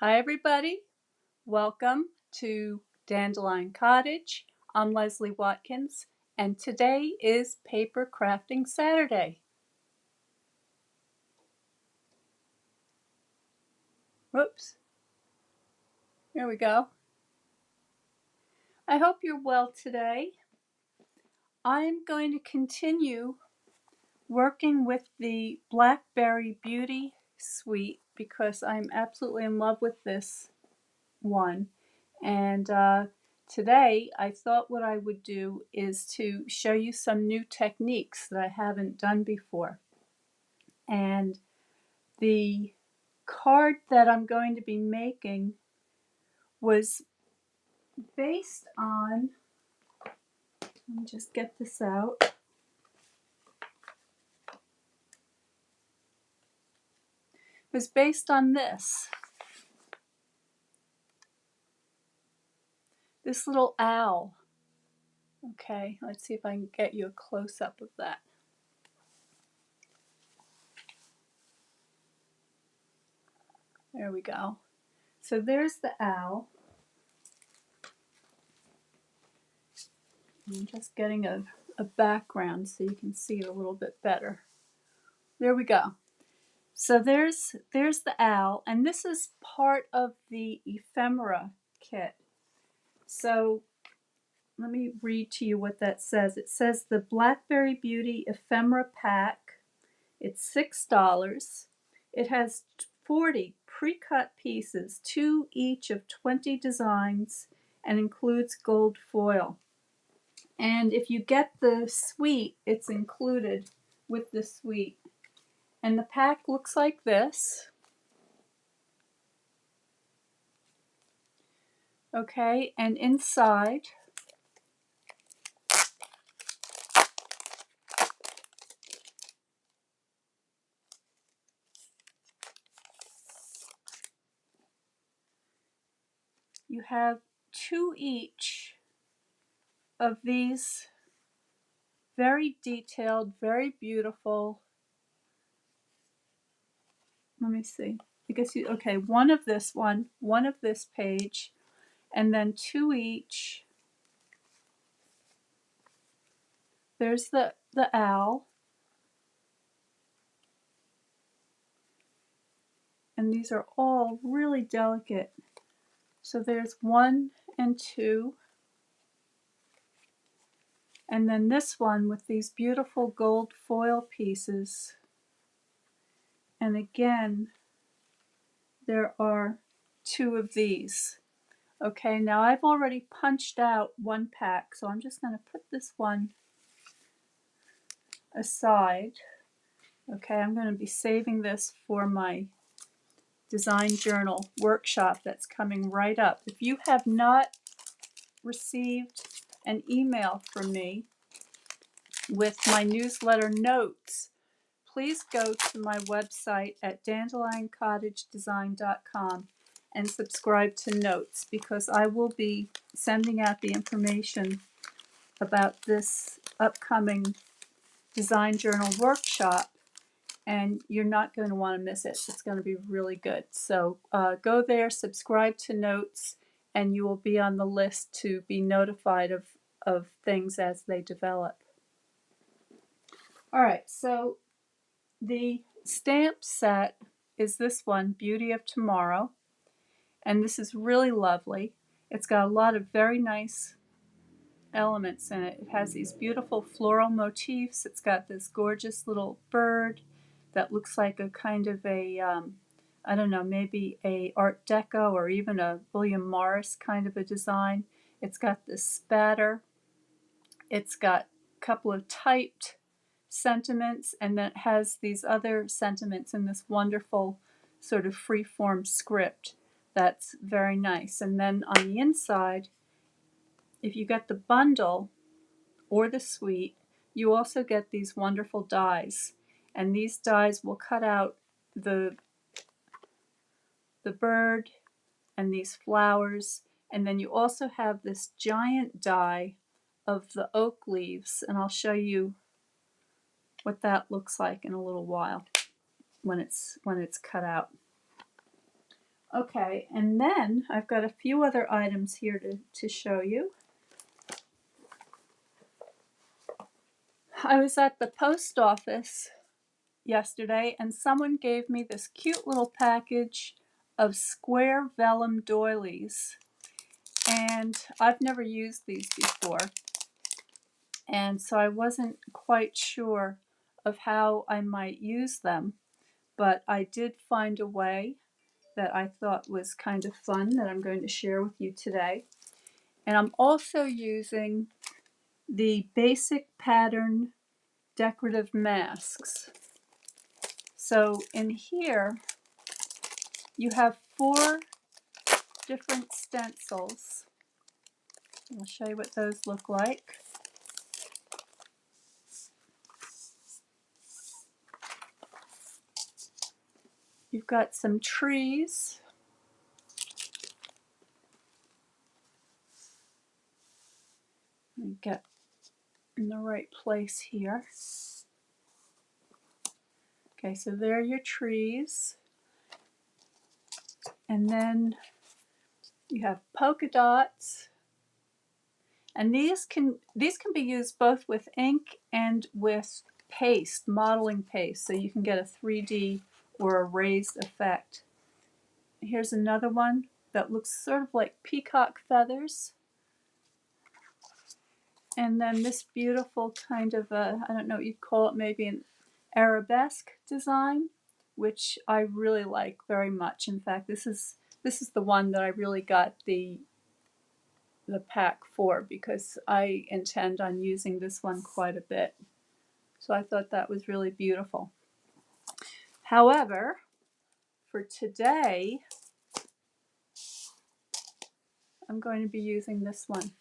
Hi everybody, welcome to Dandelion Cottage. I'm Leslie Watkins and today is Paper Crafting Saturday. Whoops, here we go. I hope you're well today. I'm going to continue working with the Blackberry Beauty Suite because I'm absolutely in love with this one. And today I thought what I would do is to show you some new techniques that I haven't done before. And the card that I'm going to be making was based on, let me just get this out. Was based on this little owl. Okay, let's see if I can get you a close-up of that. There we go. So there's the owl. I'm just getting a background so you can see it a little bit better. There we go. So there's the owl, and this is part of the Ephemera kit. So let me read to you what that says. It says the Blackberry Beauty Ephemera Pack. It's $6. It has 40 pre-cut pieces, 2 each of 20 designs, and includes gold foil. And if you get the suite, it's included with the suite. And the pack looks like this. Okay, and inside you have 2 each of these very detailed, very beautiful. Let me see. I guess you, okay, one of this one of this page, and then 2 each. There's the owl. And these are all really delicate. So there's 1 and 2. And then this one with these beautiful gold foil pieces. And again, there are 2 of these. Okay, now I've already punched out 1 pack, so I'm just going to put this one aside. Okay, I'm going to be saving this for my design journal workshop that's coming right up. If you have not received an email from me with my newsletter notes, please go to my website at dandelioncottagedesign.com and subscribe to notes, because I will be sending out the information about this upcoming design journal workshop, and you're not going to want to miss it. It's going to be really good. So go there, subscribe to notes, and you will be on the list to be notified of things as they develop. All right, so the stamp set is this one, Beauty of Tomorrow, and this is really lovely. It's got a lot of very nice elements in it. It has these beautiful floral motifs. It's got this gorgeous little bird that looks like a kind of a, I don't know, maybe a Art Deco or even a William Morris kind of a design. It's got this spatter. It's got a couple of typed sentiments, and then it has these other sentiments in this wonderful sort of free-form script that's very nice. And then on the inside, if you get the bundle or the suite, you also get these wonderful dies, and these dies will cut out the bird and these flowers, and then you also have this giant die of the oak leaves, and I'll show you what that looks like in a little while when it's cut out. Okay, and then I've got a few other items here to show you. I was at the post office yesterday and someone gave me this cute little package of square vellum doilies, and I've never used these before, and so I wasn't quite sure of how I might use them, but I did find a way that I thought was kind of fun that I'm going to share with you today. And I'm also using the basic pattern decorative masks. So in here you have 4 different stencils. I'll show you what those look like. You've got some trees. Let me get in the right place here. Okay, so there are your trees. And then you have polka dots. And these can be used both with ink and with paste, modeling paste, so you can get a 3D or a raised effect. Here's another one that looks sort of like peacock feathers. And then this beautiful kind of a, I don't know what you'd call it, maybe an arabesque design, which I really like very much. In fact, this is the one that I really got the pack for, because I intend on using this one quite a bit. So I thought that was really beautiful. However, for today, I'm going to be using this one.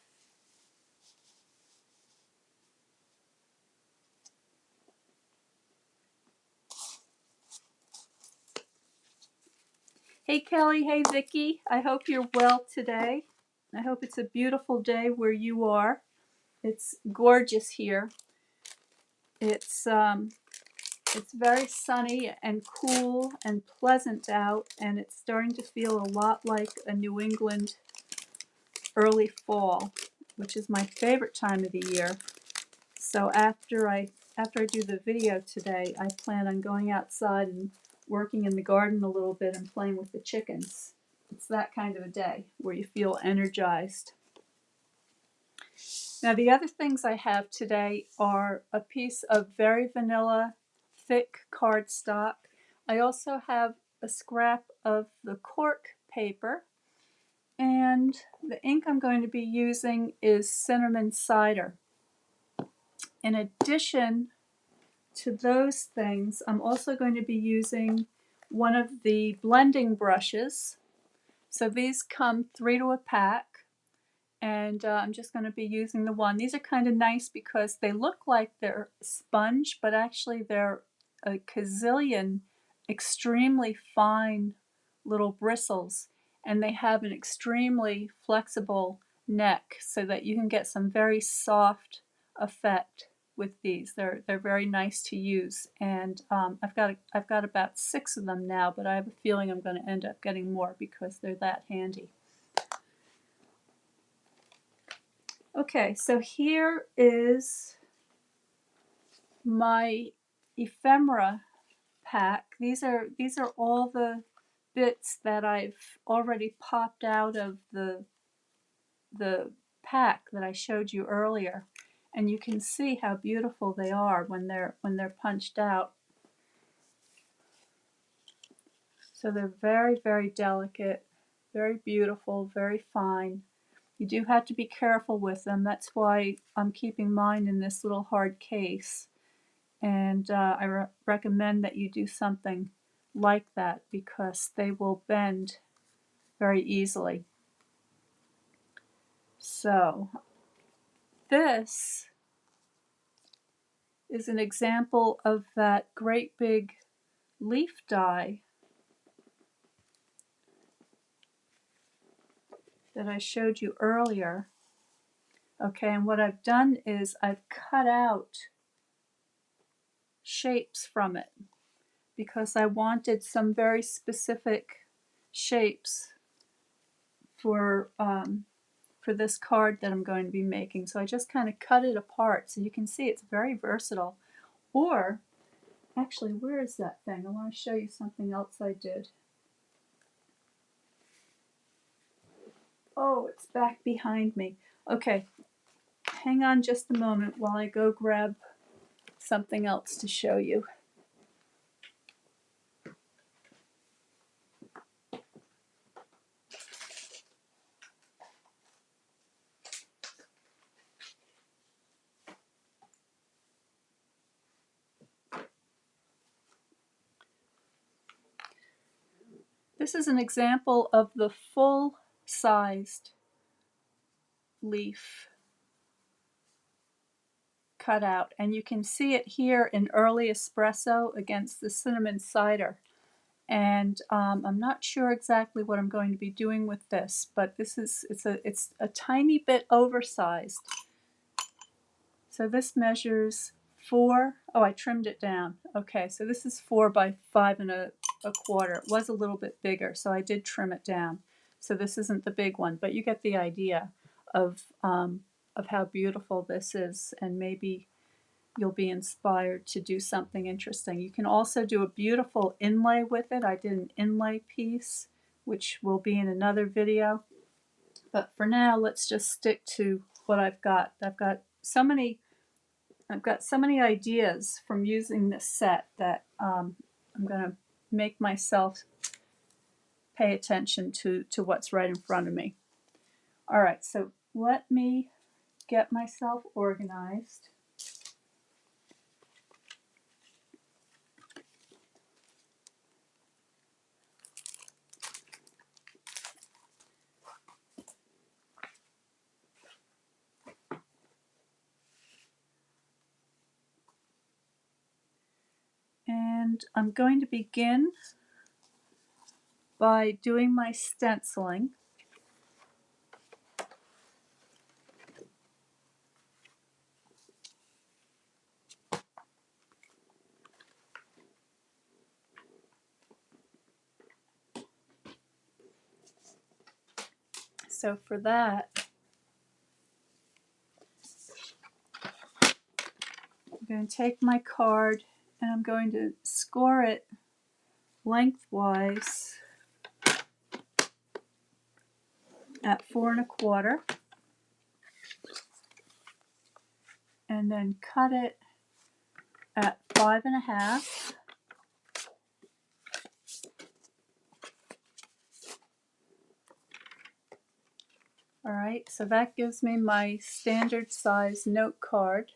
Hey Kelly, hey Vicki, I hope you're well today. I hope it's a beautiful day where you are. It's gorgeous here. It's very sunny and cool and pleasant out, and it's starting to feel a lot like a New England early fall, which is my favorite time of the year. So after I do the video today, I plan on going outside and working in the garden a little bit and playing with the chickens. It's that kind of a day where you feel energized. Now the other things I have today are a piece of very vanilla thick cardstock. I also have a scrap of the cork paper, and the ink I'm going to be using is cinnamon cider. In addition to those things, I'm also going to be using one of the blending brushes. So these come 3 to a pack, and I'm just going to be using the one. These are kind of nice because they look like they're sponge, but actually they're a gazillion extremely fine little bristles, and they have an extremely flexible neck so that you can get some very soft effect with these. They're very nice to use, and I've got about 6 of them now, but I have a feeling I'm going to end up getting more because they're that handy. Okay, so here is my ephemera pack. These are all the bits that I've already popped out of the pack that I showed you earlier, and you can see how beautiful they are when they're punched out. So they're very, very delicate, very beautiful, very fine. You do have to be careful with them. That's why I'm keeping mine in this little hard case. And I recommend that you do something like that because they will bend very easily. So this is an example of that great big leaf die that I showed you earlier. Okay, and what I've done is I've cut out shapes from it because I wanted some very specific shapes for this card that I'm going to be making. So I just kind of cut it apart so you can see it's very versatile. Or, actually, where is that thing? I want to show you something else I did. Oh, it's back behind me. Okay, hang on just a moment while I go grab something else to show you. This is an example of the full-sized leaf cut out, and you can see it here in early espresso against the cinnamon cider. And I'm not sure exactly what I'm going to be doing with this, but it's a tiny bit oversized. So this measures 4. Oh, I trimmed it down. Okay, so this is 4 by 5 1/4. It was a little bit bigger, so I did trim it down. So this isn't the big one, but you get the idea of how beautiful this is, and maybe you'll be inspired to do something interesting. You can also do a beautiful inlay with it. I did an inlay piece, which will be in another video. But for now, let's just stick to what I've got. I've got so many ideas from using this set that I'm going to make myself pay attention to what's right in front of me. All right, so let me get myself organized. And I'm going to begin by doing my stenciling. So for that, I'm going to take my card and I'm going to score it lengthwise at 4 1/4, and then cut it at 5 1/2. All right, so that gives me my standard size note card.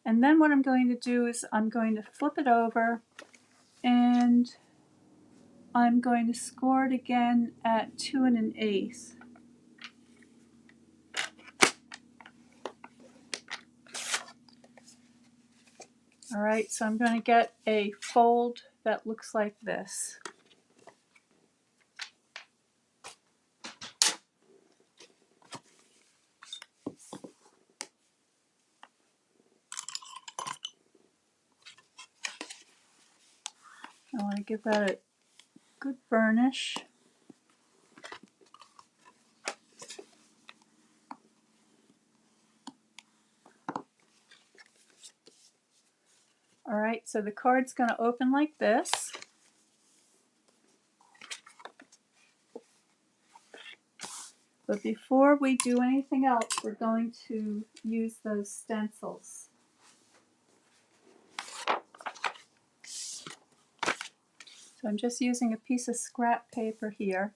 And then what I'm going to do is I'm going to flip it over and I'm going to score it again at 2 1/8. All right, so I'm going to get a fold that looks like this. I want to give that a good burnish. All right, so the card's going to open like this. But before we do anything else, we're going to use those stencils. So I'm just using a piece of scrap paper here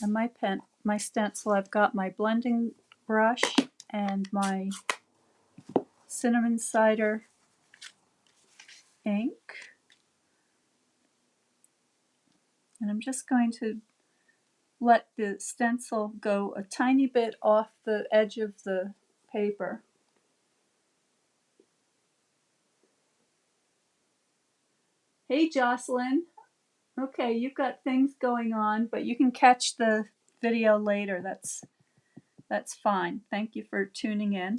and my pen, my stencil. I've got my blending brush and my cinnamon cider ink. And I'm just going to let the stencil go a tiny bit off the edge of the paper. Hey Jocelyn. Okay, you've got things going on, but you can catch the video later. That's fine. Thank you for tuning in.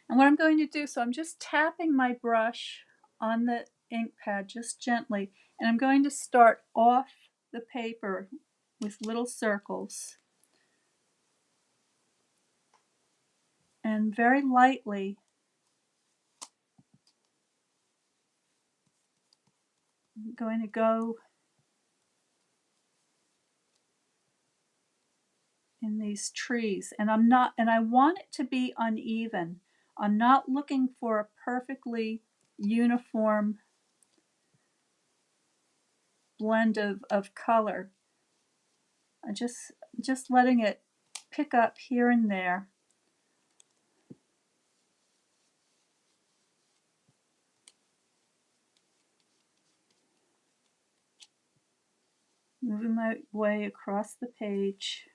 And what I'm going to do, so I'm just tapping my brush on the ink pad just gently, and I'm going to start off the paper with little circles and very lightly I'm going to go in these trees, and I want it to be uneven. I'm not looking for a perfectly uniform blend of color. I just letting it pick up here and there. Moving my way across the page.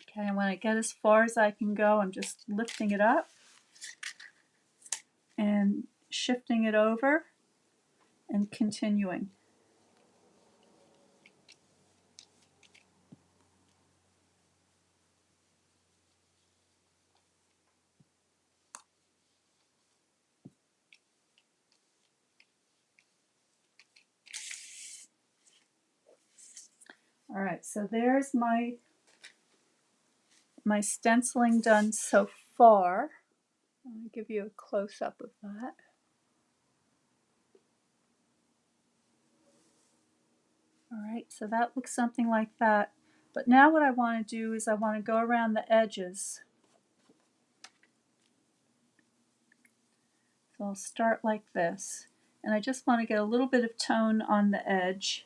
Okay, and when I get as far as I can go, I'm just lifting it up and shifting it over and continuing. All right, so there's my stenciling done so far. Let me give you a close-up of that. All right, so that looks something like that. But now what I want to do is I want to go around the edges. So I'll start like this. And I just want to get a little bit of tone on the edge.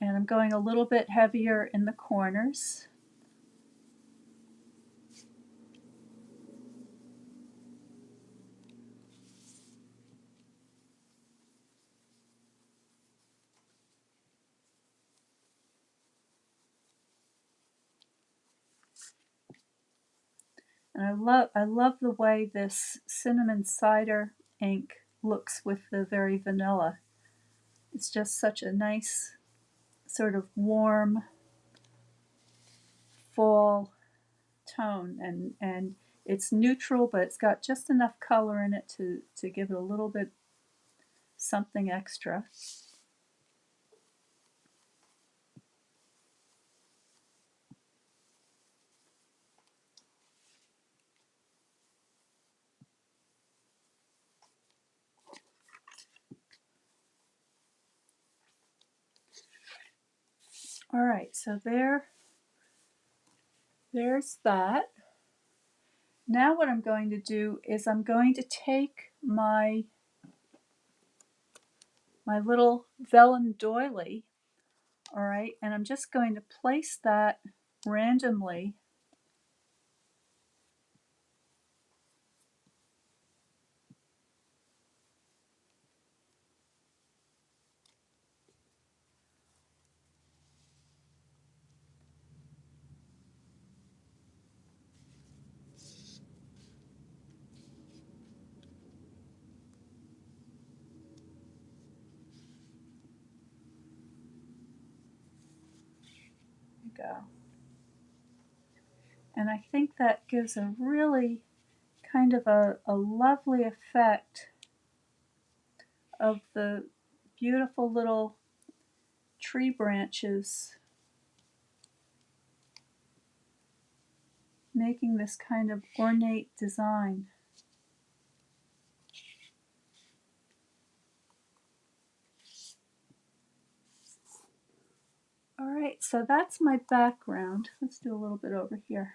And I'm going a little bit heavier in the corners. And I love the way this cinnamon cider ink looks with the very vanilla. It's just such a nice sort of warm fall tone, and it's neutral, but it's got just enough color in it to give it a little bit something extra. All right, so there's that. Now what I'm going to do is I'm going to take my little vellum doily, all right, and I'm just going to place that randomly go. And I think that gives a really kind of a lovely effect of the beautiful little tree branches making this kind of ornate design. All right, so that's my background. Let's do a little bit over here.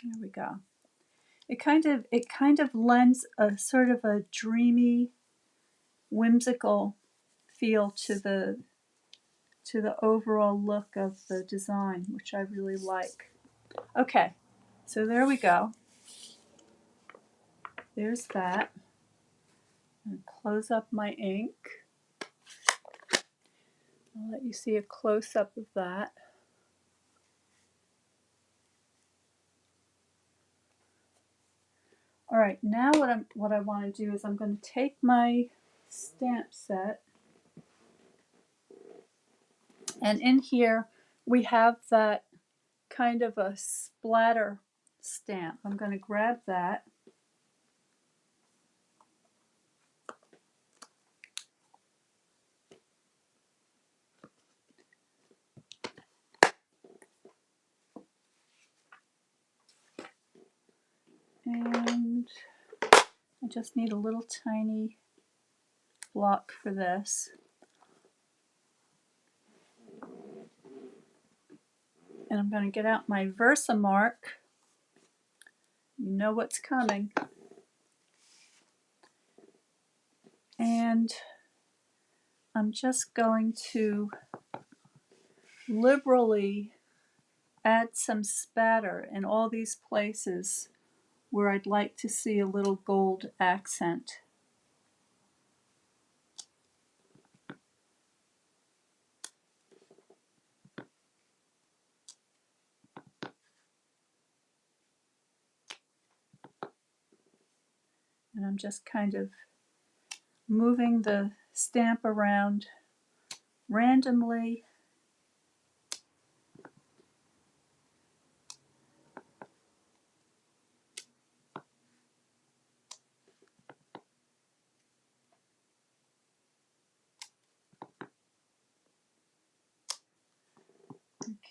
There we go. It kind of lends a sort of a dreamy, whimsical feel to the overall look of the design, which I really like. Okay, so there we go. there's that. And close up my ink. I'll let you see a close-up of that. All right, now what I want to do is I'm going to take my stamp set, and in here we have that kind of a splatter stamp. I'm going to grab that. And I just need a little tiny block for this. And I'm going to get out my Versamark. You know what's coming. And I'm just going to liberally add some spatter in all these places where I'd like to see a little gold accent. And I'm just kind of moving the stamp around randomly.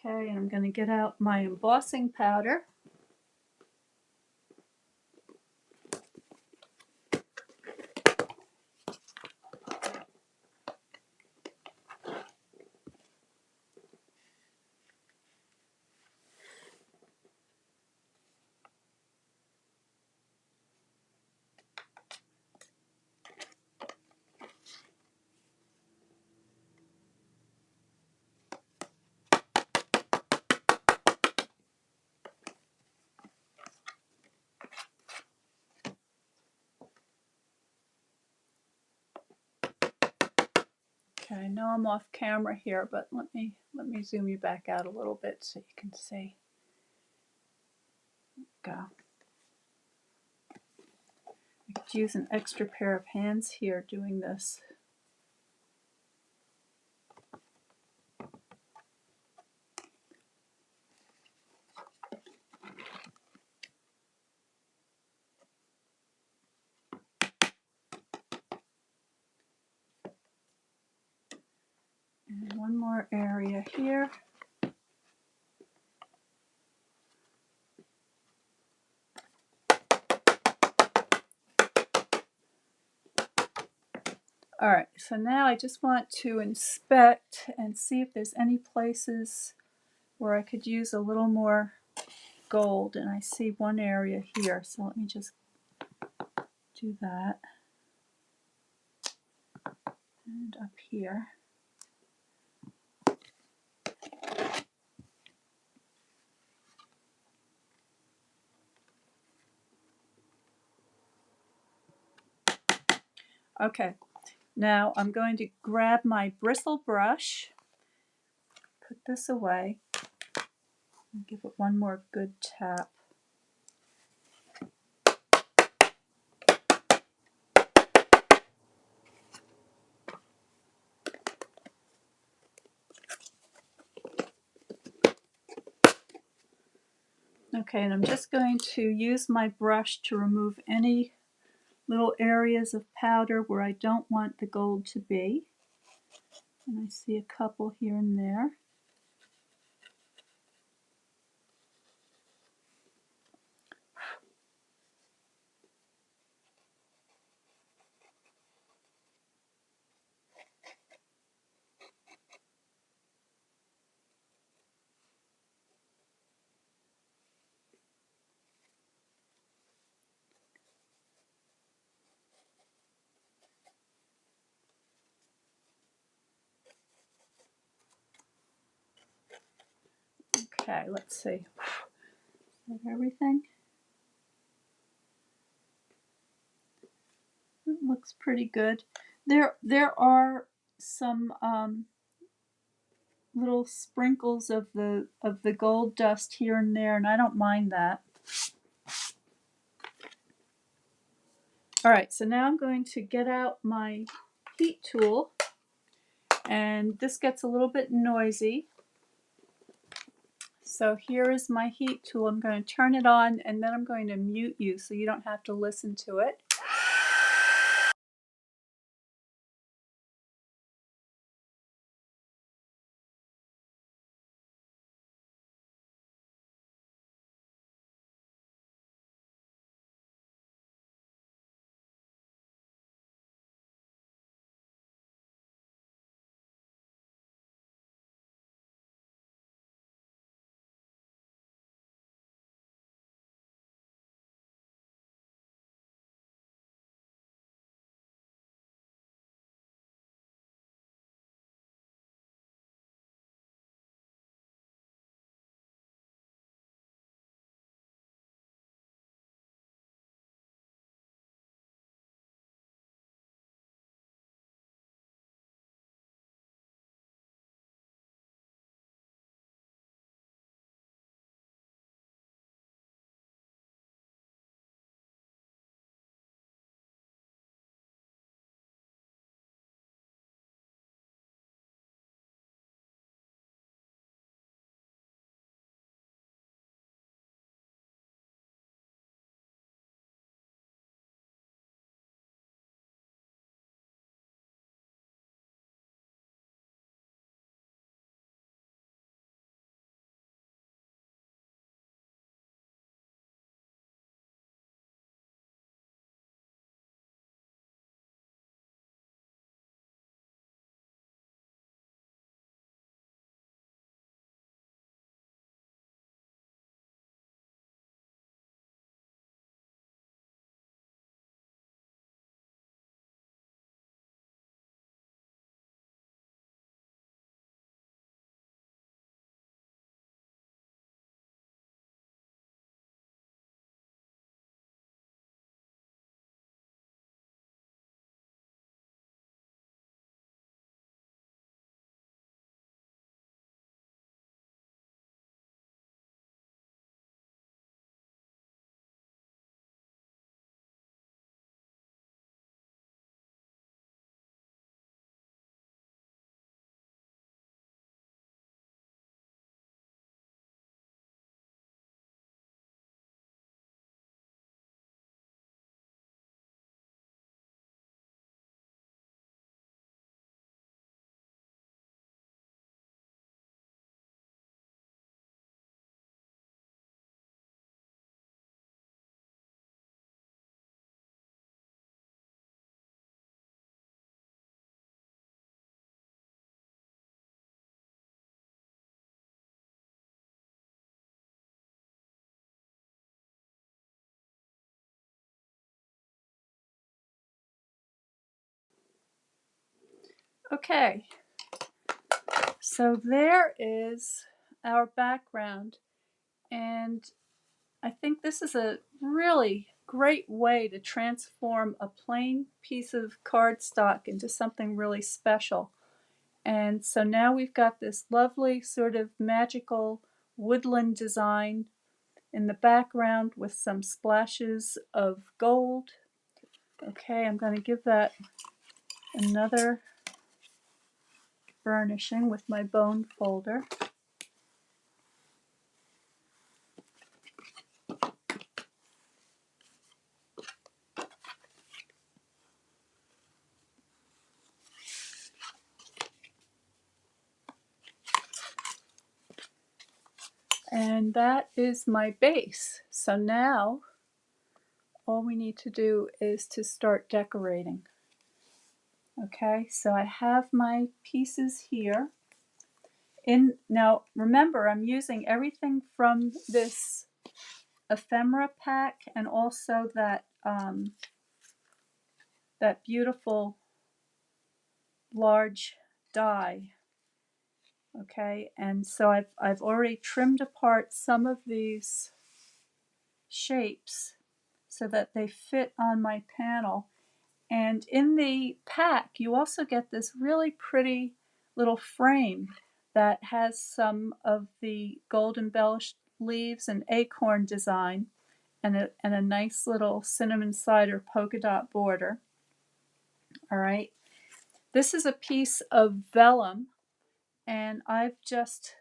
Okay, and I'm going to get out my embossing powder. Okay, I know I'm off camera here, but let me zoom you back out a little bit so you can see. Go. I could use an extra pair of hands here doing this. And one more area here. All right, so now I just want to inspect and see if there's any places where I could use a little more gold, and I see one area here, so let me just do that. And up here. Okay, now I'm going to grab my bristle brush, put this away, and give it one more good tap. Okay, and I'm just going to use my brush to remove any little areas of powder where I don't want the gold to be. And I see a couple here and there. Okay, let's see. Is that everything? looks pretty good. There are some little sprinkles of the gold dust here and there, and I don't mind that. All right, so now I'm going to get out my heat tool, and this gets a little bit noisy. So here is my heat tool. I'm going to turn it on, and then I'm going to mute you so you don't have to listen to it. Okay, so there is our background, and I think this is a really great way to transform a plain piece of cardstock into something really special. And so now we've got this lovely sort of magical woodland design in the background with some splashes of gold. Okay, I'm going to give that another burnishing with my bone folder. And that is my base. So now all we need to do is to start decorating. Okay, so I have my pieces here. Now remember, I'm using everything from this Ephemera pack and also that that beautiful large die. Okay, and so I've already trimmed apart some of these shapes so that they fit on my panel. And in the pack, you also get this really pretty little frame that has some of the gold embellished leaves and acorn design and a nice little cinnamon cider polka dot border. All right. This is a piece of vellum, and I've just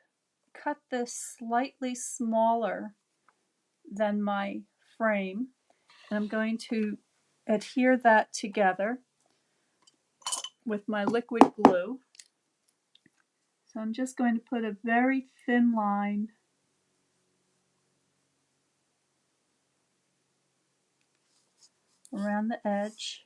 cut this slightly smaller than my frame. And I'm going to adhere that together with my liquid glue. So I'm just going to put a very thin line around the edge.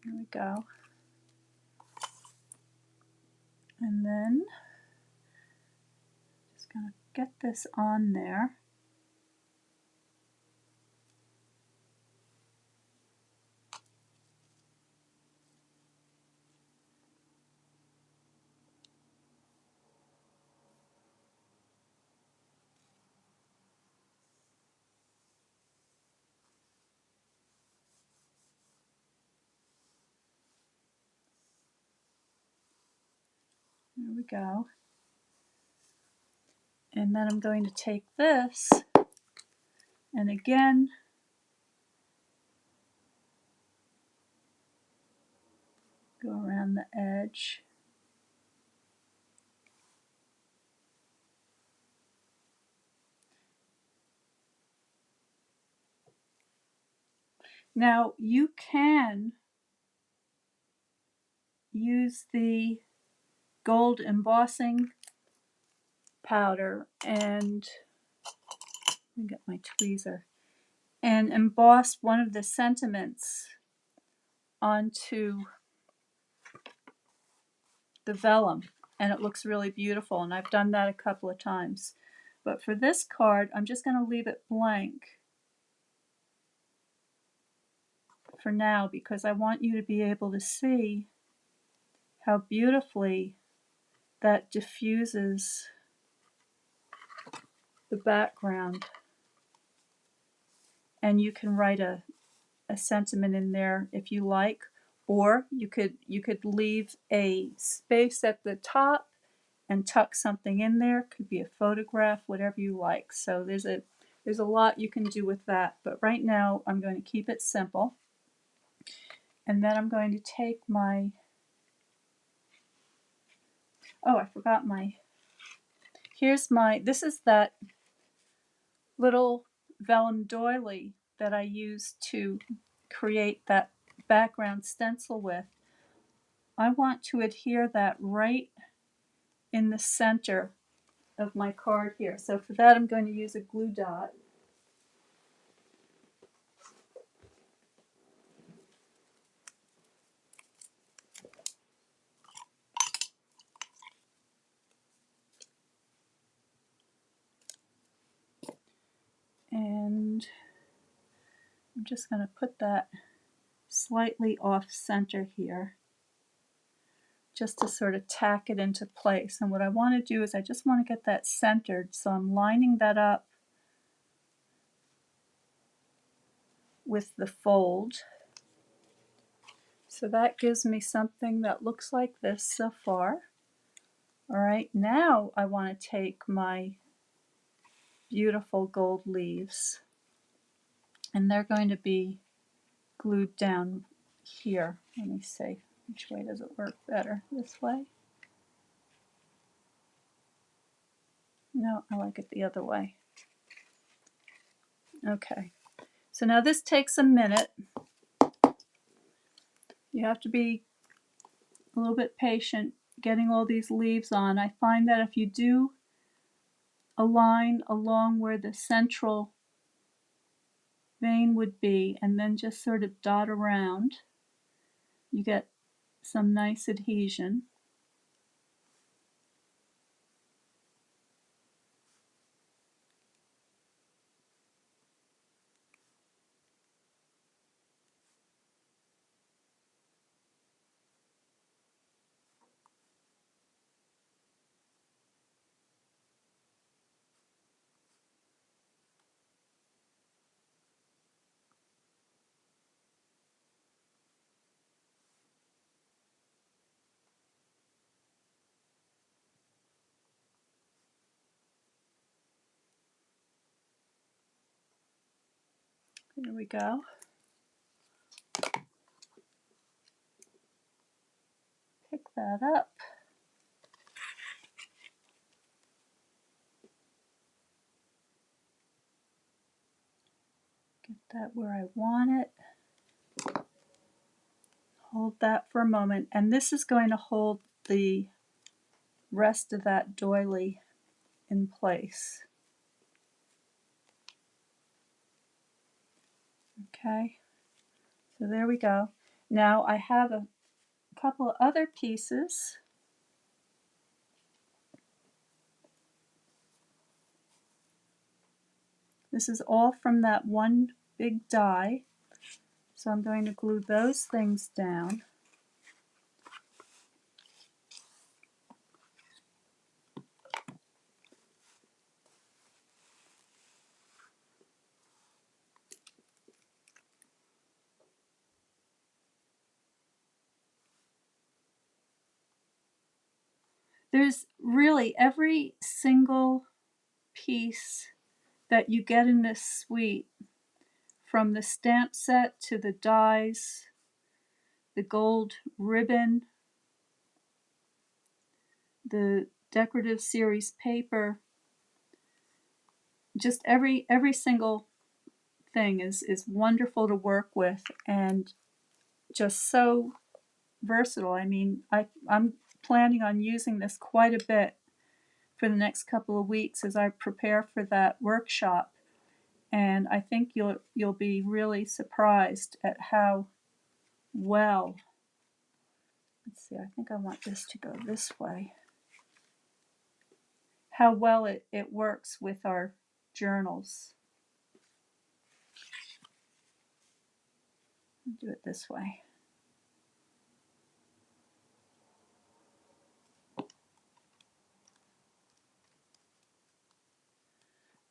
There we go. And then just going to get this on there. There we go. And then I'm going to take this and again go around the edge. Now you can use the gold embossing powder and let me get my tweezer and emboss one of the sentiments onto the vellum, and it looks really beautiful, and I've done that a couple of times. But for this card, I'm just going to leave it blank for now because I want you to be able to see how beautifully that diffuses the background. And you can write a sentiment in there if you like, or you could leave a space at the top and tuck something in there. Could be a photograph, whatever you like. So there's a lot you can do with that. But right now I'm going to keep it simple. And then I'm going to take my, oh, I forgot my, here's my, this is that little vellum doily that I used to create that background stencil with. I want to adhere that right in the center of my card here. So for that I'm going to use a glue dot. And I'm just going to put that slightly off center here just to sort of tack it into place. And what I want to do is I just want to get that centered, so I'm lining that up with the fold. So that gives me something that looks like this so far. All right, now I want to take my beautiful gold leaves and they're going to be glued down here. Let me see, which way does it work better? This way? No, I like it the other way. Okay, so now this takes a minute. You have to be a little bit patient getting all these leaves on. I find that if you do a line along where the central vein would be and then just sort of dot around, you get some nice adhesion. There we go. Pick that up. Get that where I want it. Hold that for a moment, and this is going to hold the rest of that doily in place. Okay, so there we go. Now I have a couple of other pieces. This is all from that one big die, so I'm going to glue those things down. There's really every single piece that you get in this suite, from the stamp set to the dies, the gold ribbon, the decorative series paper, just every single thing is wonderful to work with and just so versatile. I mean, I'm planning on using this quite a bit for the next couple of weeks as I prepare for that workshop, and I think you'll be really surprised at how well, let's see, I think I want this to go this way, how well it works with our journals. I'll do it this way.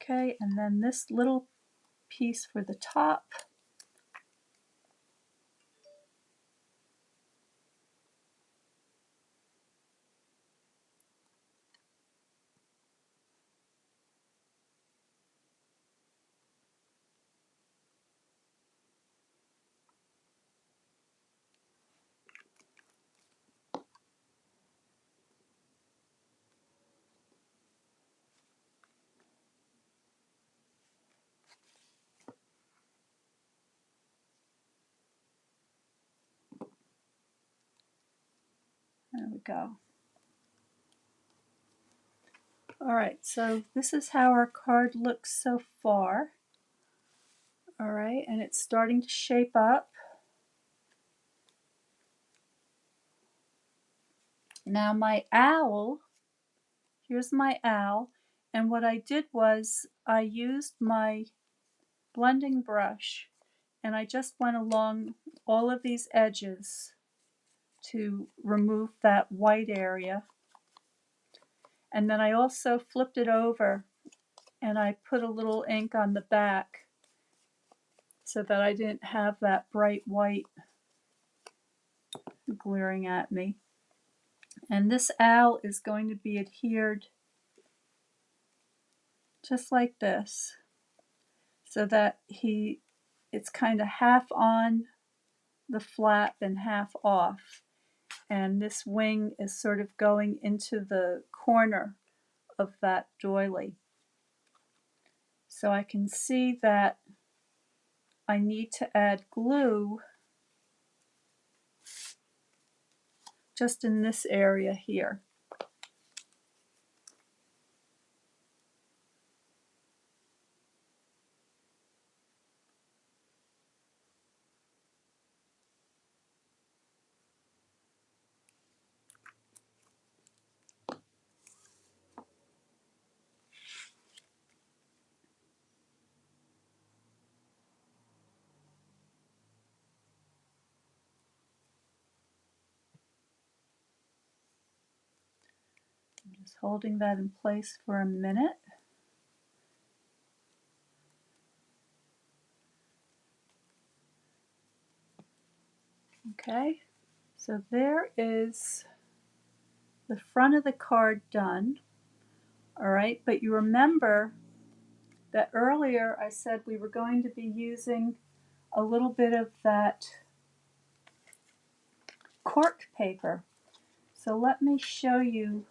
Okay, and then this little piece for the top. There we go. All right, so this is how our card looks so far. All right, and it's starting to shape up. Now my owl, here's my owl, and what I did was I used my blending brush and I just went along all of these edges to remove that white area. And then I also flipped it over and I put a little ink on the back so that I didn't have that bright white glaring at me. And this owl is going to be adhered just like this, so that it's kind of half on the flap and half off. And this wing is sort of going into the corner of that doily. So I can see that I need to add glue just in this area here. I'm just holding that in place for a minute. Okay, so there is the front of the card done. All right, but you remember that earlier I said we were going to be using a little bit of that cork paper. So let me show you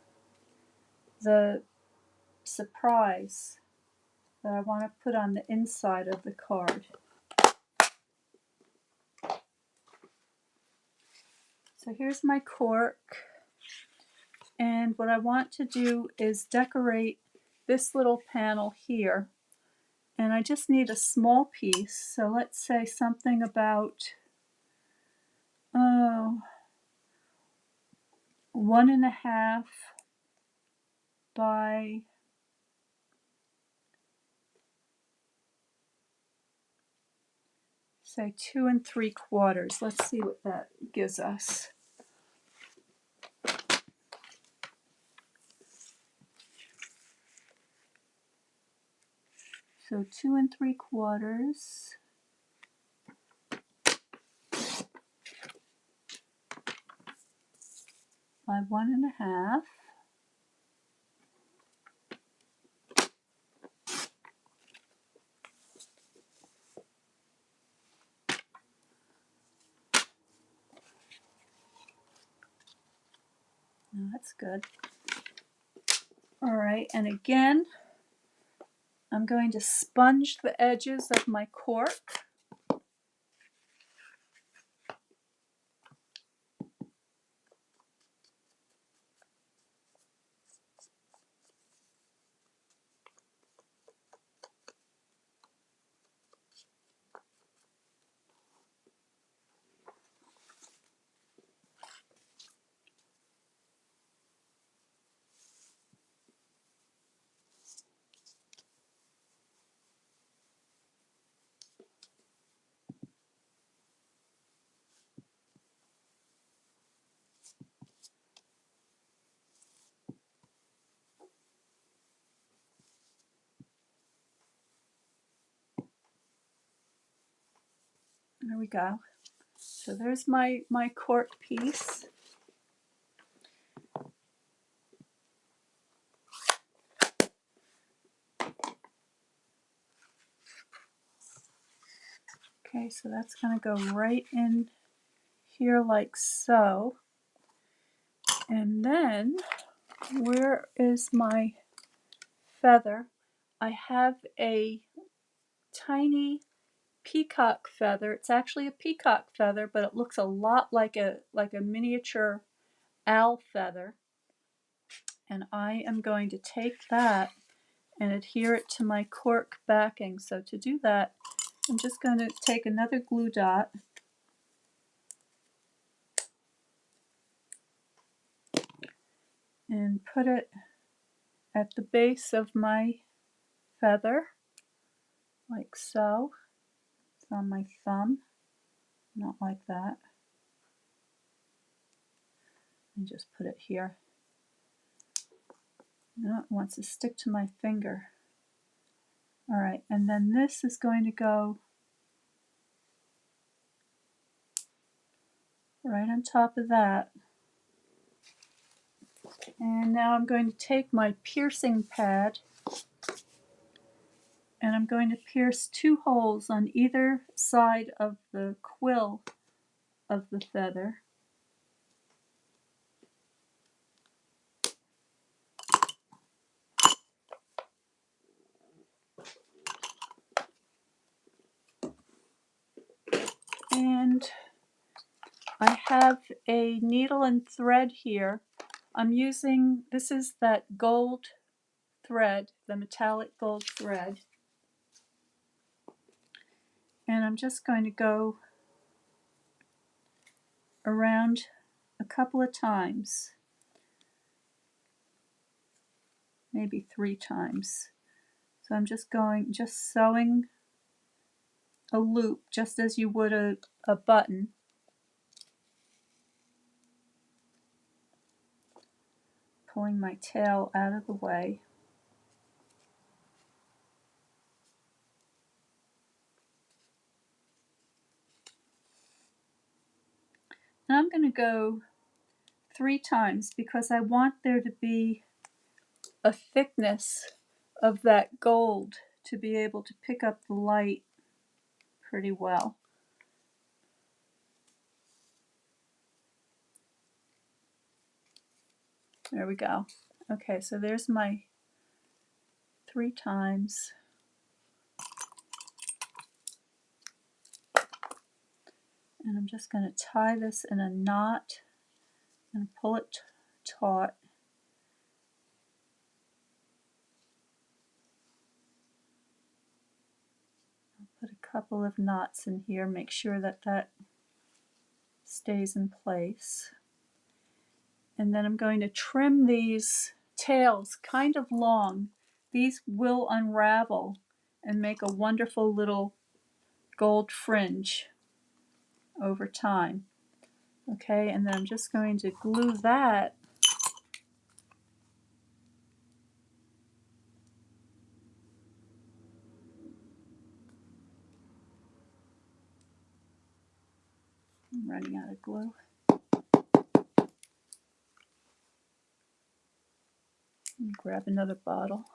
the surprise that I want to put on the inside of the card. So here's my cork, and what I want to do is decorate this little panel here, and I just need a small piece. So let's say something about 1.5 by say 2 3/4. Let's see what that gives us. So 2 3/4 by 1.5. Oh, that's good. All right, and again, I'm going to sponge the edges of my cork. There we go. So there's my cork piece. Okay, so that's going to go right in here like so. And then, where is my feather? I have a tiny peacock feather. It's actually a peacock feather, but it looks a lot like a miniature owl feather. And I am going to take that and adhere it to my cork backing. So to do that, I'm just going to take another glue dot and put it at the base of my feather, like so. It's on my thumb, not like that. And just put it here. No, it wants to stick to my finger. All right, and then this is going to go right on top of that. And now I'm going to take my piercing pad and I'm going to pierce 2 holes on either side of the quill of the feather. And I have a needle and thread here. I'm using, this is that gold thread, the metallic gold thread. And I'm just going to go around a couple of times, maybe 3 times. So I'm just sewing a loop just as you would a button. Pulling my tail out of the way. And I'm going to go 3 times because I want there to be a thickness of that gold to be able to pick up the light pretty well. There we go. Okay, so there's my 3 times. And I'm just going to tie this in a knot and pull it taut. I'll put a couple of knots in here, make sure that that stays in place. And then I'm going to trim these tails kind of long. These will unravel and make a wonderful little gold fringe over time. Okay, and then I'm just going to glue that I'm running out of glue. Let me grab another bottle.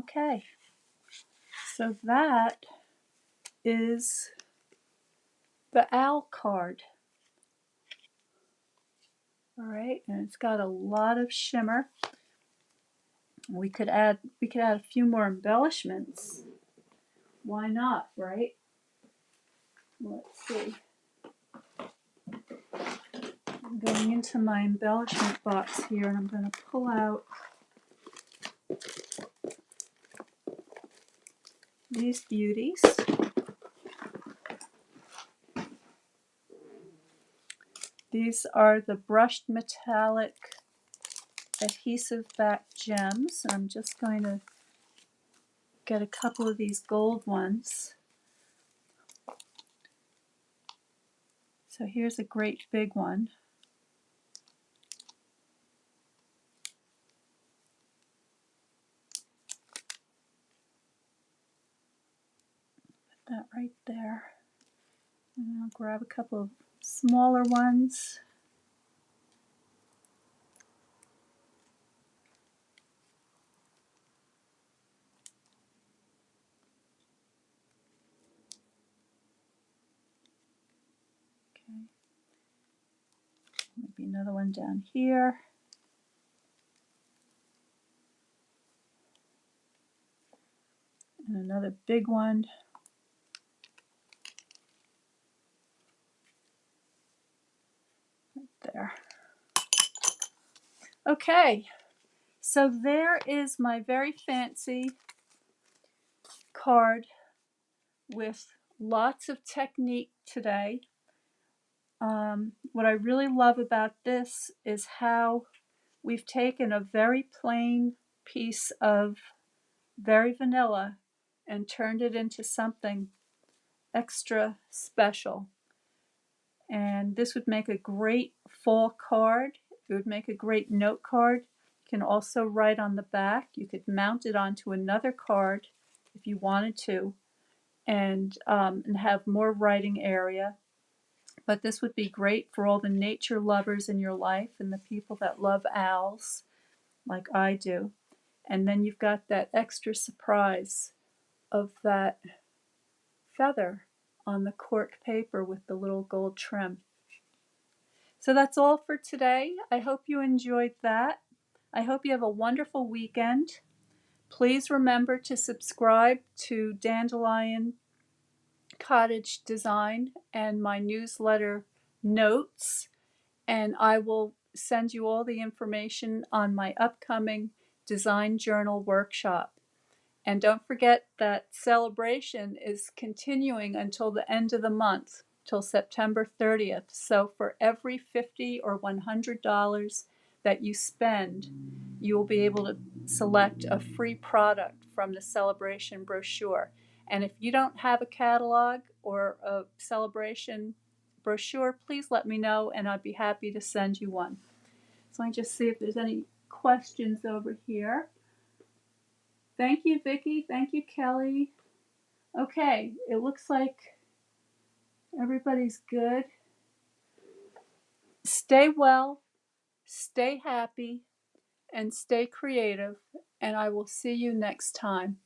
Okay, so that is the owl card. All right, and it's got a lot of shimmer. We could add a few more embellishments. Why not, right? Let's see. I'm going into my embellishment box here, and I'm going to pull out these beauties. These are the brushed metallic adhesive back gems. I'm just going to get a couple of these gold ones. So here's a great big one. Put that right there. And I'll grab a couple of smaller ones. Okay. Maybe another one down here. And another big one. Right there. Okay, so there is my very fancy card with lots of technique today. What I really love about this is how we've taken a very plain piece of very vanilla and turned it into something extra special. And this would make a great fall card. It would make a great note card. You can also write on the back. You could mount it onto another card if you wanted to, and have more writing area. But this would be great for all the nature lovers in your life and the people that love owls like I do. And then you've got that extra surprise of that feather on the cork paper with the little gold trim. So that's all for today. I hope you enjoyed that. I hope you have a wonderful weekend. Please remember to subscribe to Dandelion Cottage Design and my newsletter Notes, and I will send you all the information on my upcoming design journal workshop. And don't forget that Sale-A-Bration is continuing until the end of the month. till September 30th. So for every $50 or $100 that you spend, you will be able to select a free product from the Sale-A-Bration brochure. And if you don't have a catalog or a Sale-A-Bration brochure, please let me know and I'd be happy to send you one. So let me just see if there's any questions over here. Thank you, Vicki. Thank you, Kelly. Okay, it looks like everybody's good. Stay well, stay happy, and stay creative, and I will see you next time.